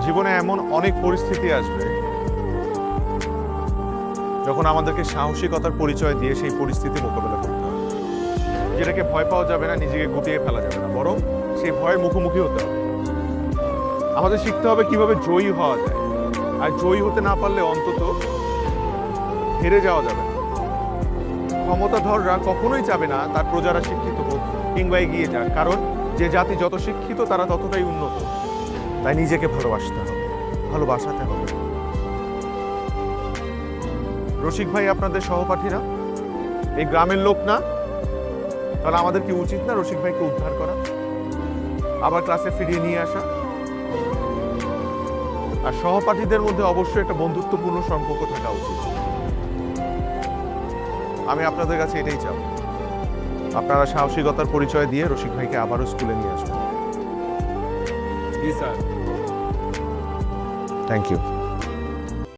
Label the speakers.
Speaker 1: জীবনে এমন অনেক পরিস্থিতি আসবে যখন আমাদেরকে সাহসিকতার পরিচয় দিয়ে সেই পরিস্থিতি মোকাবেলা করতে হবে। যেটাকে ভয় পাওয়া যাবে না, নিজেকে গুটিয়ে ফেলা যাবে না, বরং সেই ভয়ের মুখোমুখি হতে হবে। আমাদের শিখতে হবে কিভাবে জয়ী হওয়া যায়, আর জয়ী হতে না পারলে অন্তত হেরে যাওয়া যাবে না। ক্ষমতাধররা কখনোই চাবে না তার প্রজারা শিক্ষিত হোক কিংবা এগিয়ে যাক, কারণ যে জাতি যত শিক্ষিত তারা ততটাই উন্নত। তাই নিজেকে ভালোবাসতে হবে, ভালোবাসাতে হবে। রসিক ভাই আপনাদের সহপাঠী না, এই গ্রামের লোক না? তাহলে আমাদের কি উচিত না রসিক ভাইকে উদ্ধার করা, আবার ক্লাসে ফিরিয়ে নিয়ে আসা? আর সহপাঠীদের মধ্যে অবশ্যই একটা বন্ধুত্বপূর্ণ সম্পর্ক থাকা উচিত। আমি আপনাদের কাছে এটাই চাই, আপনারা সাহসিকতার পরিচয় দিয়ে রসিক ভাইকে আবারও স্কুলে নিয়ে আসবেন।
Speaker 2: জি স্যার।
Speaker 1: Thank you.